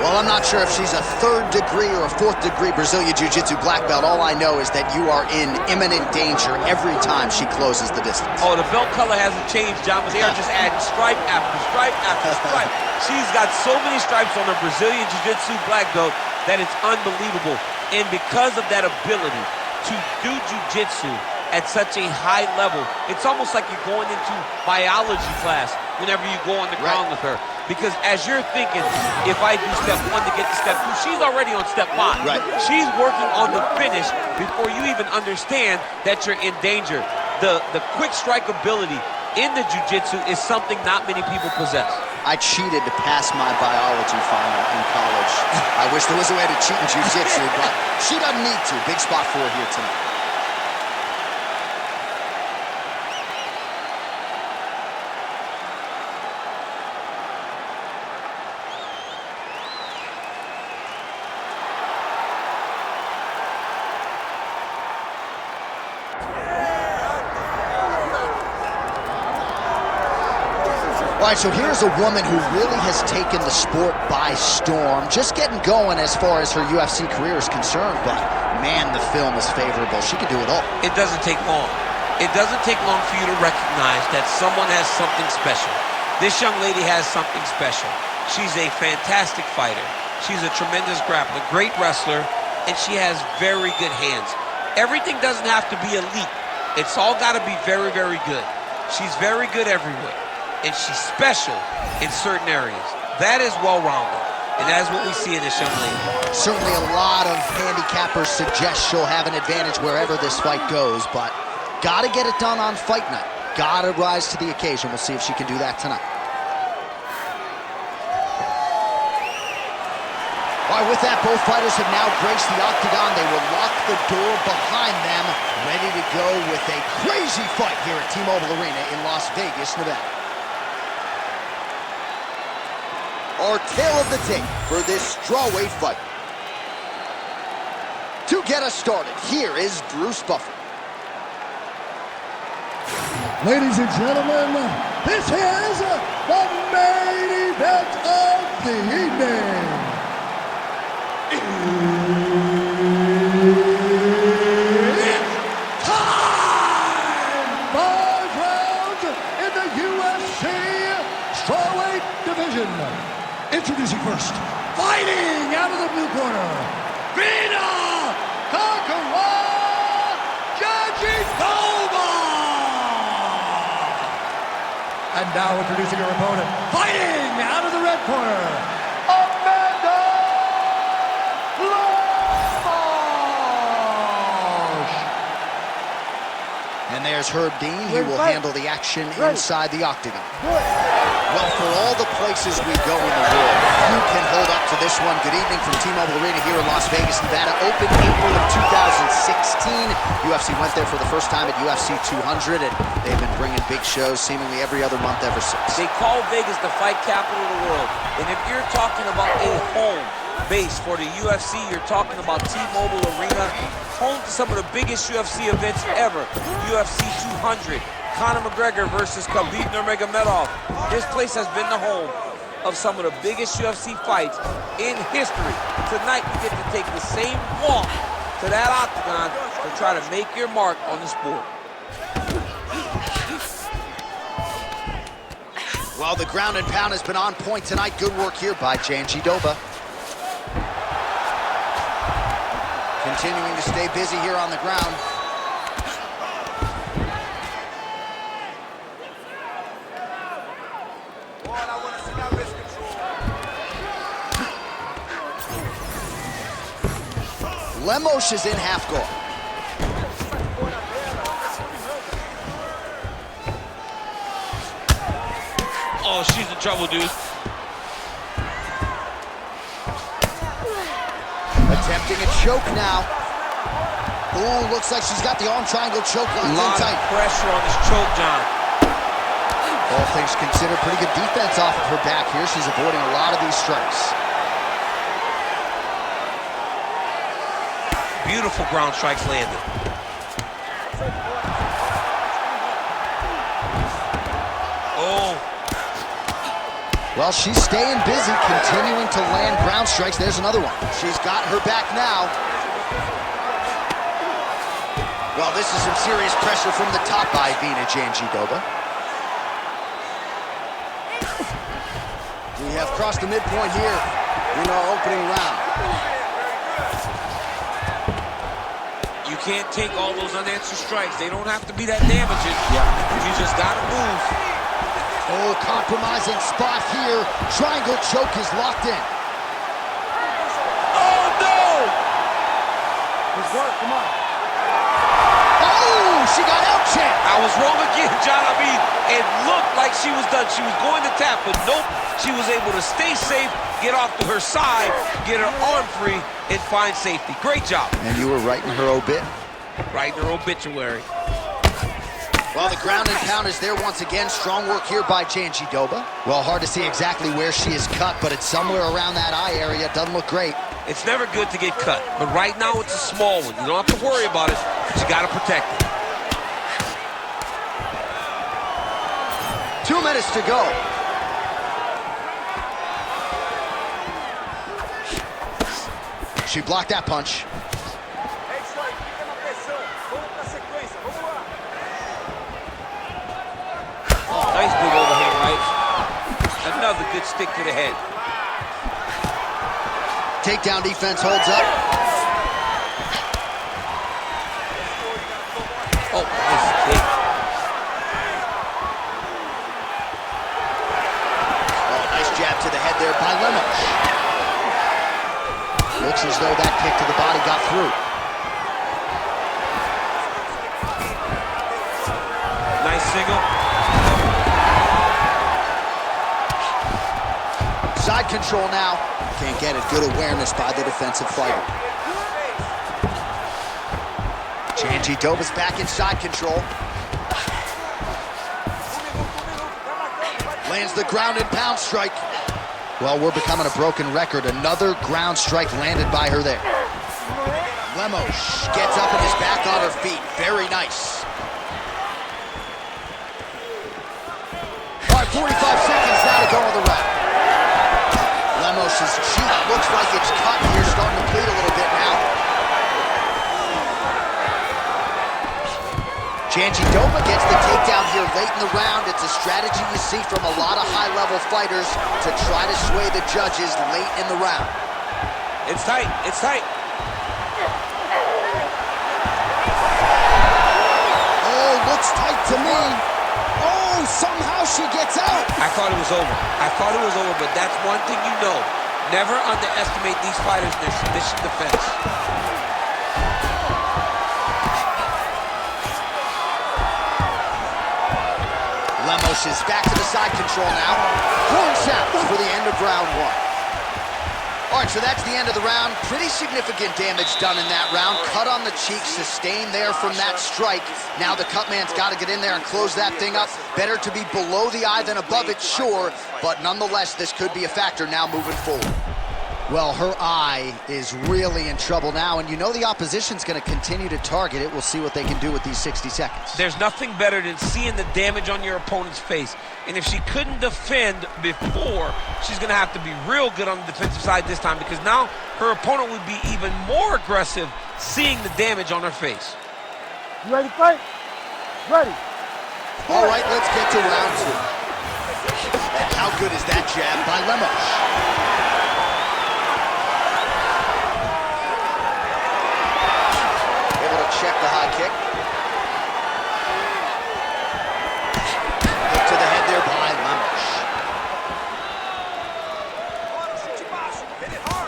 Well, I'm not sure if she's a 3rd degree or a 4th degree Brazilian Jiu-Jitsu black belt. All I know is that you are in imminent danger every time she closes the distance. Oh, the belt color hasn't changed, John, but they are just adding stripe after stripe after stripe. She's got so many stripes on her Brazilian Jiu-Jitsu black belt that it's unbelievable. And because of that ability to do Jiu-Jitsu at such a high level, it's almost like you're going into biology class whenever you go on the ground with her. Because as you're thinking, if I do step 1 to get to step 2, she's already on step 5. Right. She's working on the finish before you even understand that you're in danger. The quick strike ability in the jiu-jitsu is something not many people possess. I cheated to pass my biology final in college. I wish there was a way to cheat in jiu-jitsu, but she doesn't need to. Big spot for her here tonight. All right, so here's a woman who really has taken the sport by storm, just getting going as far as her UFC career is concerned, but man, the film is favorable. She can do it all. It doesn't take long. It doesn't take long for you to recognize that someone has something special. This young lady has something special. She's a fantastic fighter. She's a tremendous grappler, great wrestler, and she has very good hands. Everything doesn't have to be elite. It's all got to be very, very good. She's very good everywhere. And she's special in certain areas. That is well-rounded, and that's what we see in this young lady. Certainly a lot of handicappers suggest she'll have an advantage wherever this fight goes, but gotta get it done on fight night. Gotta rise to the occasion. We'll see if she can do that tonight. All right, with that, both fighters have now graced the octagon. They will lock the door behind them, ready to go with a crazy fight here at T-Mobile Arena in Las Vegas, Nevada. Our tale of the tape for this strawweight fight. To get us started, here is Bruce Buffer. Ladies and gentlemen, this is the main event of the evening. It's time! 5 rounds in the UFC strawweight division. Introducing first, fighting out of the blue corner, Virna Jandiroba! And now introducing her opponent, fighting out of the red corner, Lemos! And there's Herb Dean. He will handle the action inside the octagon. Well, for all the places we go in the world, few can hold up to this one. Good evening from T-Mobile Arena here in Las Vegas, Nevada. Opened April of 2016. UFC went there for the first time at UFC 200, and they've been bringing big shows seemingly every other month ever since. They call Vegas the fight capital of the world. And if you're talking about a home base for the UFC, you're talking about T-Mobile Arena, home to some of the biggest UFC events ever. UFC 200. Conor McGregor versus Khabib Nurmagomedov. This place has been the home of some of the biggest UFC fights in history. Tonight, you get to take the same walk to that octagon to try to make your mark on the sport. Well, the ground and pound has been on point tonight. Good work here by Jandiroba. Continuing to stay busy here on the ground. Lemos is in half guard. Oh, she's in trouble, dude. Attempting a choke now. Ooh, looks like she's got the arm triangle choke locked in A lot tight. of pressure on this choke, John. All things considered, pretty good defense off of her back here. She's avoiding a lot of these strikes. Beautiful ground strikes landed. Oh. Well, she's staying busy, continuing to land ground strikes. There's another one. She's got her back now. Well, this is some serious pressure from the top by Virna Jandiroba. We have crossed the midpoint here in our opening round. You can't take all those unanswered strikes. They don't have to be that damaging. You just gotta move. Oh, compromising spot here. Triangle choke is locked in. Oh, no! Good work, come on. Oh, she got out-champed. I was wrong again, John. I mean, it looked like she was done. She was going to tap, but nope. She was able to stay safe, get off to her side, get her arm free, and find safety. Great job. And you were writing her obit. Writing her obituary. Well, the ground and pound is there once again. Strong work here by Jandiroba. Well, hard to see exactly where she is cut, but it's somewhere around that eye area. Doesn't look great. It's never good to get cut, but right now it's a small one. You don't have to worry about it, but you got to protect it. 2 minutes to go. She blocked that punch. Nice big overhand right. Another good stick to the head. Takedown defense holds up. Oh, nice kick. Oh, nice jab to the head there by Lemos. Looks as though that kick to the body got through. Nice single. Side control now. Can't get it. Good awareness by the defensive fighter. Jandiroba's back in side control. Lands the ground and pound strike. Well, we're becoming a broken record. Another ground strike landed by her there. Lemos gets up and is back on her feet. Very nice. All right, 45 seconds now to go in the round. Lemos' cheek looks like it's cut here, starting to bleed a little bit now. Jandiroba gets the takedown here late in the round. It's a strategy you see from a lot of high-level fighters to try to sway the judges late in the round. It's tight, it's tight. Oh, looks tight to me. Oh, somehow she gets out. I thought it was over. But that's one thing you know. Never underestimate these fighters in their submission defense. Lemos is back to the side control now. Horn sounds for the end of round one. All right, so that's the end of the round. Pretty significant damage done in that round. Cut on the cheek, sustained there from that strike. Now the cut man's got to get in there and close that thing up. Better to be below the eye than above it, sure, but nonetheless, this could be a factor now moving forward. Well, her eye is really in trouble now, and you know the opposition's going to continue to target it. We'll see what they can do with these 60 seconds. There's nothing better than seeing the damage on your opponent's face. And if she couldn't defend before, she's going to have to be real good on the defensive side this time, because now her opponent would be even more aggressive seeing the damage on her face. You ready to fight? Ready. All right, let's get to round two. And how good is that jab by Lemos? Check the high kick. Hook to the head there by Lemos. Oh,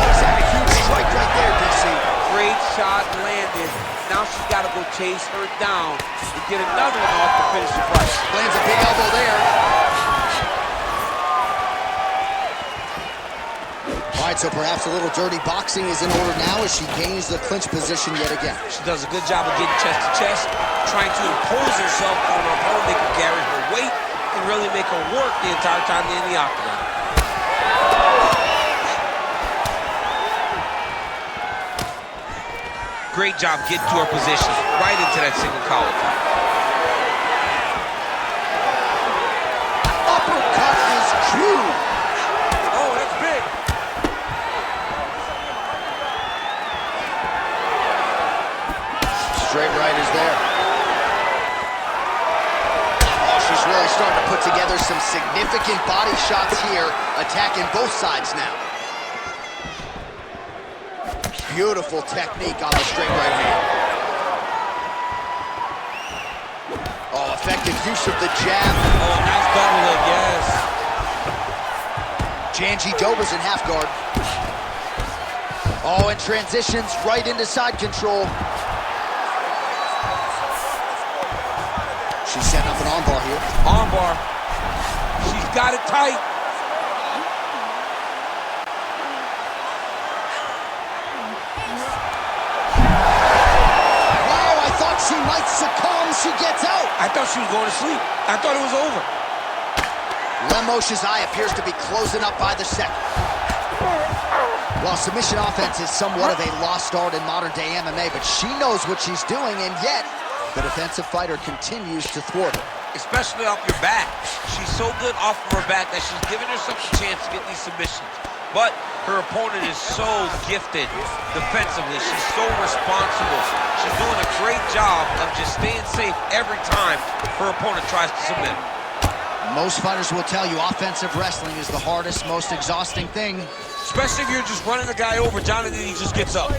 is that a huge strike right there, DC? Great shot landed. Now she's got to go chase her down and get another one off to finish the fight. Lands a big elbow there. All right, so perhaps a little dirty boxing is in order now as she gains the clinch position yet again. She does a good job of getting chest to chest, trying to impose herself on her opponent, make her carry her weight, and really make her work the entire time in the octagon. Great job getting to her position, right into that single collar. Uppercut is true. there's some significant body shots here, attacking both sides now. Beautiful technique on the straight right hand. Oh, effective use of the jab. Oh, nice double leg, yes. Jandiroba's in half guard. Oh, and transitions right into side control. She's setting up an armbar here. Armbar. She's got it tight. Wow, I thought she might succumb. She gets out. I thought she was going to sleep. I thought it was over. Lemos' eye appears to be closing up by the second. Well, submission offense is somewhat of a lost art in modern-day MMA, but she knows what she's doing, and yet the defensive fighter continues to thwart her. Especially off your back. She's so good off of her back that she's giving herself a chance to get these submissions. But her opponent is so gifted defensively. She's so responsible. She's doing a great job of just staying safe every time her opponent tries to submit her. Most fighters will tell you offensive wrestling is the hardest, most exhausting thing. Especially if you're just running the guy over, John, and then he just gets up.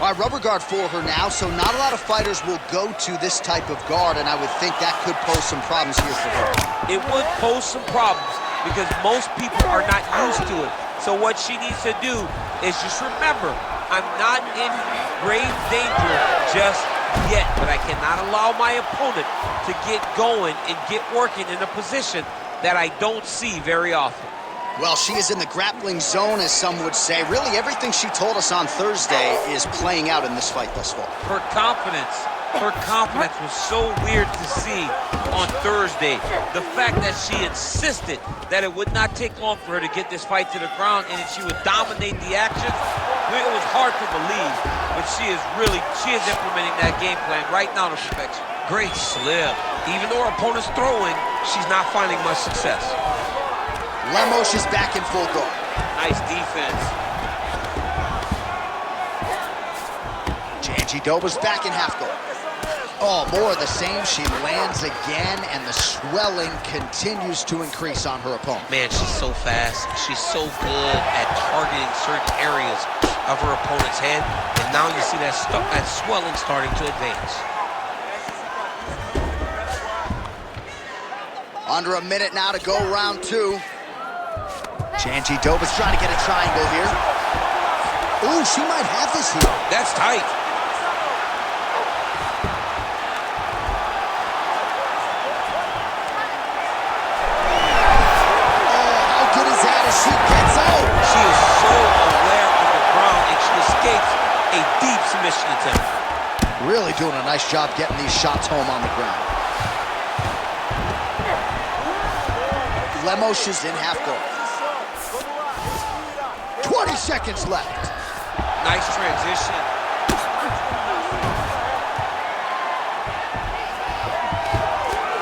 All right, rubber guard for her now, so not a lot of fighters will go to this type of guard, and I would think that could pose some problems here for her. It would pose some problems because most people are not used to it. So what she needs to do is just remember, I'm not in grave danger just yet, but I cannot allow my opponent to get going and get working in a position that I don't see very often. Well, she is in the grappling zone, as some would say. Really, everything she told us on Thursday is playing out in this fight thus far. Her confidence was so weird to see on Thursday. The fact that she insisted that it would not take long for her to get this fight to the ground and that she would dominate the action, it was hard to believe. But she is implementing that game plan right now to perfection. Great slip. Even though her opponent's throwing, she's not finding much success. Lemos is back in full guard. Nice defense. Jandiroba's back in half guard. Oh, more of the same. She lands again, and the swelling continues to increase on her opponent. Man, she's so fast. She's so good at targeting certain areas of her opponent's head, and now you see that swelling starting to advance. Under a minute now to go, round two. Jandiroba's trying to get a triangle here. Ooh, she might have this here. That's tight. Oh, how good is that as she gets out? She is so aware of the ground, and she escapes a deep submission attempt. Really doing a nice job getting these shots home on the ground. Lemos is in half guard. 20 seconds left. Nice transition.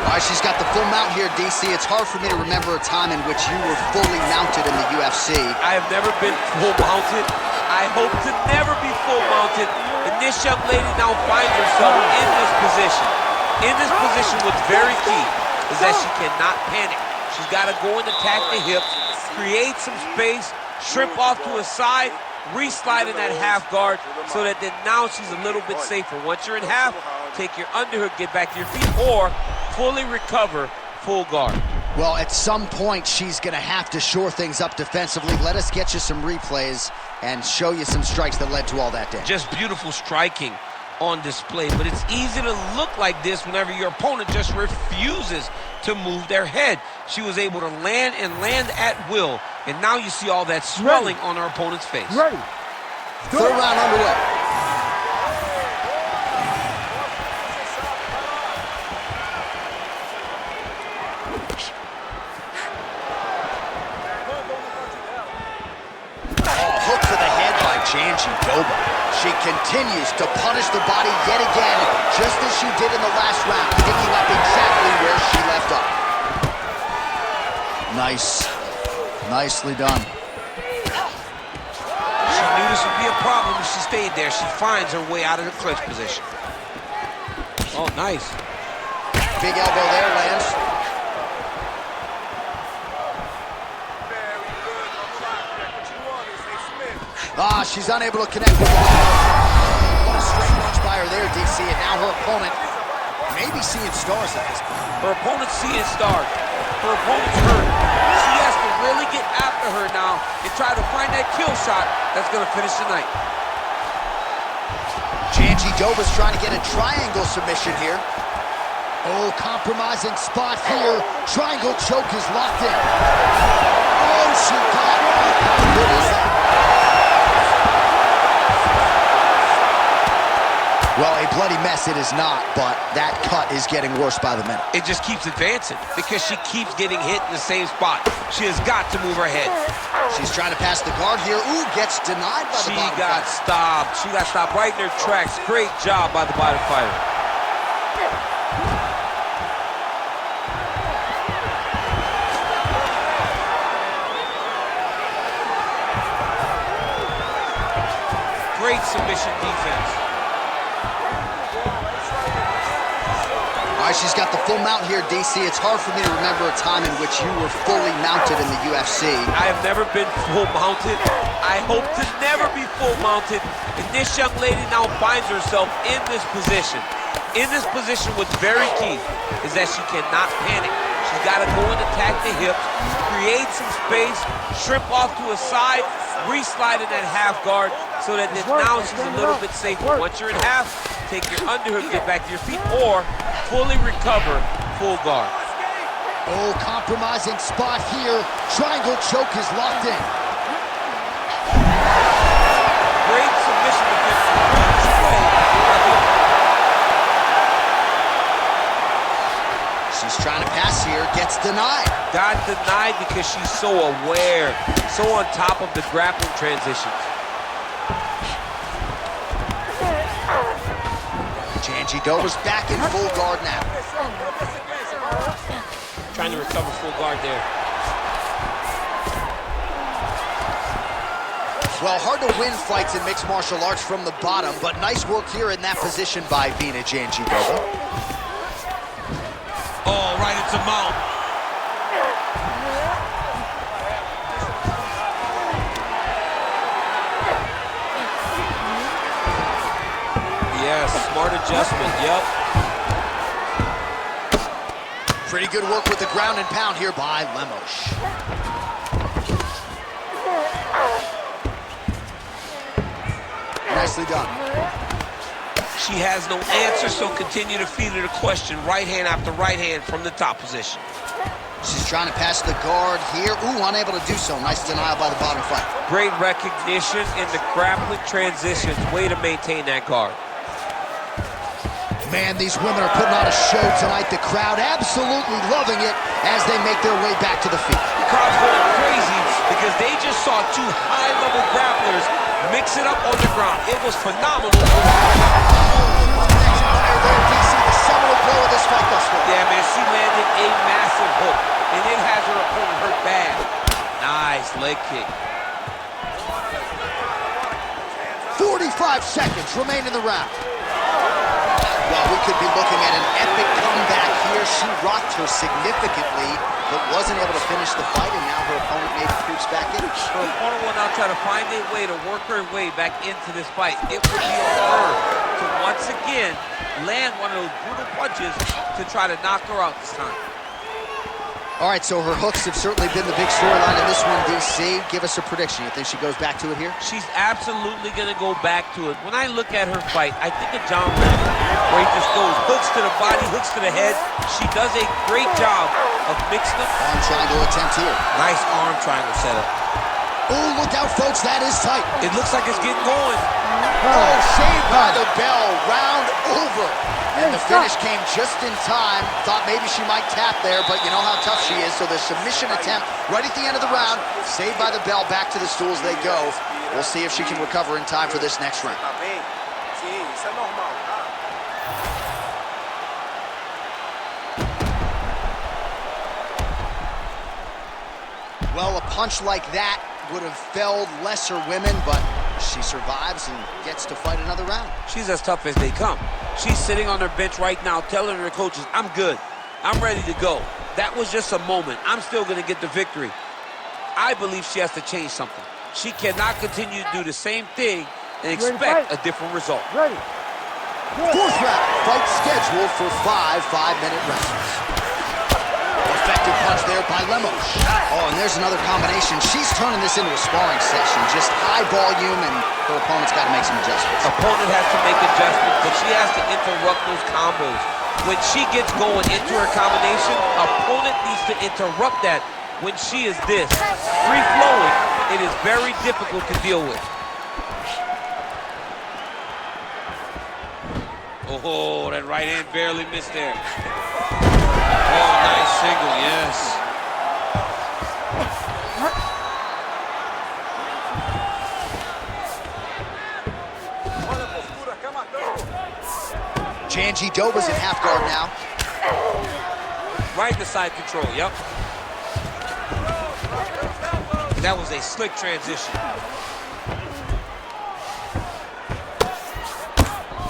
All right, she's got the full mount here, DC. It's hard for me to remember a time in which you were fully mounted in the UFC. I have never been full mounted. I hope to never be full mounted. And this young lady now finds herself in this position. In this position, what's very key is that she cannot panic. She's got to go and attack the hips, create some space, shrimp off to a side, re-slide in that half guard so that then now she's a little bit safer. Once you're in half, take your underhook, get back to your feet, or fully recover, full guard. Well, at some point, she's going to have to shore things up defensively. Let us get you some replays and show you some strikes that led to all that damage. Just beautiful striking on display, but it's easy to look like this whenever your opponent just refuses to move their head. She was able to land and land at will, and now you see all that swelling on her opponent's face. Ready. Third round underway. Hook to the head by Jandiroba. She continues to punish the body yet again, just as she did in the last round, picking up exactly where she left off. Nice. Nicely done. She knew this would be a problem if she stayed there. She finds her way out of the clinch position. Oh, nice. Big elbow there, lands. Ah, she's unable to connect with the what a straight punch by her there, DC, and now her opponent may be seeing stars at this point. Her opponent's seeing stars. Her opponent's hurt. She has to really get after her now and try to find that kill shot that's going to finish the night. Jandiroba's trying to get a triangle submission here. Oh, compromising spot here. Triangle choke is locked in. Oh, she got it. How good is that? Well, a bloody mess it is not, but that cut is getting worse by the minute. It just keeps advancing because she keeps getting hit in the same spot. She has got to move her head. She's trying to pass the guard here. Ooh, gets denied by the bottom She got stopped. She got stopped right in her tracks. Great job by the bottom fighter. Great submission defense. All right, she's got the full mount here, DC. It's hard for me to remember a time in which you were fully mounted in the UFC. I have never been full mounted. I hope to never be full mounted. And this young lady now finds herself in this position. In this position, what's very key is that she cannot panic. She's got to go and attack the hips, create some space, shrimp off to a side, re-slide in that half guard so that now she's a little bit safer. Once you're in half, take your underhook, get back to your feet, or fully recover, full guard. Oh, compromising spot here. Triangle choke is locked in. Great submission defense. She's trying to pass here, gets denied. Got denied because she's so aware, so on top of the grappling transitions. Jandiroba's back in full guard now. Trying to recover full guard there. Well, hard to win fights in mixed martial arts from the bottom, but nice work here in that position by Virna Jandiroba. Oh, right into mount. Yes, smart adjustment, yep. Pretty good work with the ground and pound here by Lemos. Nicely done. She has no answer, so continue to feed her the question. Right hand after right hand from the top position. She's trying to pass the guard here. Ooh, unable to do so. Nice denial by the bottom fighter. Great recognition in the grappling transitions. Way to maintain that guard. Man, these women are putting on a show tonight. The crowd absolutely loving it as they make their way back to the feet. The crowd's going crazy because they just saw two high-level grapplers mix it up on the ground. It was phenomenal. The seminal blow of this fight thus far. Yeah, man, she landed a massive hook, and it has her opponent hurt bad. Nice leg kick. 45 seconds remain in the round. Well, we could be looking at an epic comeback here. She rocked her significantly, but wasn't able to finish the fight, and now her opponent maybe creeps back in. Her opponent will now try to find a way to work her way back into this fight. It will be on her to once again land one of those brutal punches to try to knock her out this time. All right, so her hooks have certainly been the big storyline in this one, DC. Give us a prediction. You think she goes back to it here? She's absolutely going to go back to it. When I look at her fight, I think of John Lemos, where he just goes hooks to the body, hooks to the head. She does a great job of mixing them. Arm triangle attempt here. Nice arm triangle setup. Oh, look out, folks. That is tight. It looks like it's getting going. Oh, saved by the bell. Round over. And the finish came just in time. Thought maybe she might tap there, but you know how tough she is. So the submission attempt right at the end of the round. Saved by the bell. Back to the stools they go. We'll see if she can recover in time for this next round. Well, a punch like that would have felled lesser women, but she survives and gets to fight another round. She's as tough as they come. She's sitting on her bench right now telling her coaches, I'm good. I'm ready to go. That was just a moment. I'm still going to get the victory. I believe she has to change something. She cannot continue to do the same thing and expect a different result. Ready. Fourth round, fight scheduled for 5 5-minute rounds. Effective punch there by Lemos. Oh, and there's another combination. She's turning this into a sparring session. Just high volume, and her opponent's got to make some adjustments. Opponent has to make adjustments, but she has to interrupt those combos. When she gets going into her combination, opponent needs to interrupt that. When she is this free-flowing, it is very difficult to deal with. Oh, that right hand barely missed there. Oh, nice single, yes. Jandiroba's in half guard now. Right to side control, yep. That was a slick transition.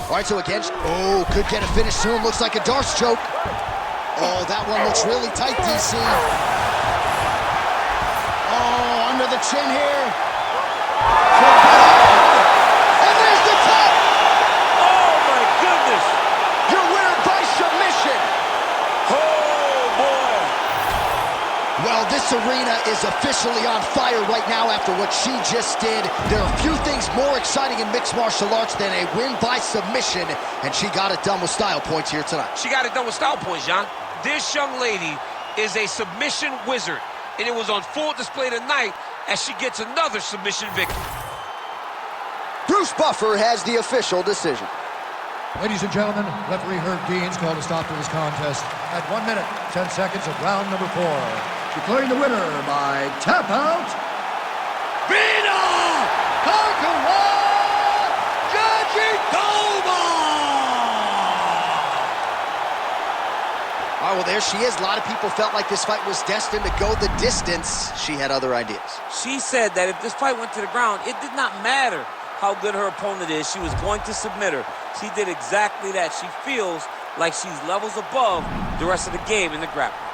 All right, so again, oh, could get a finish soon. Looks like a Darce choke. Oh, that one looks really tight, DC. Oh, under the chin here. And there's the tap. Oh, my goodness. Your winner by submission. Oh, boy. Well, this arena is officially on fire right now after what she just did. There are few things more exciting in mixed martial arts than a win by submission, and she got it done with style points here tonight. She got it done with style points, John. This young lady is a submission wizard, and it was on full display tonight as she gets another submission victory. Bruce Buffer has the official decision. Ladies and gentlemen, referee Herb Dean's called a stop to this contest at 1 minute, 10 seconds of round number 4. Declaring the winner by tap out, Virna! Jandiroba! Oh, well, there she is. A lot of people felt like this fight was destined to go the distance. She had other ideas. She said that if this fight went to the ground, it did not matter how good her opponent is. She was going to submit her. She did exactly that. She feels like she's levels above the rest of the game in the grappling.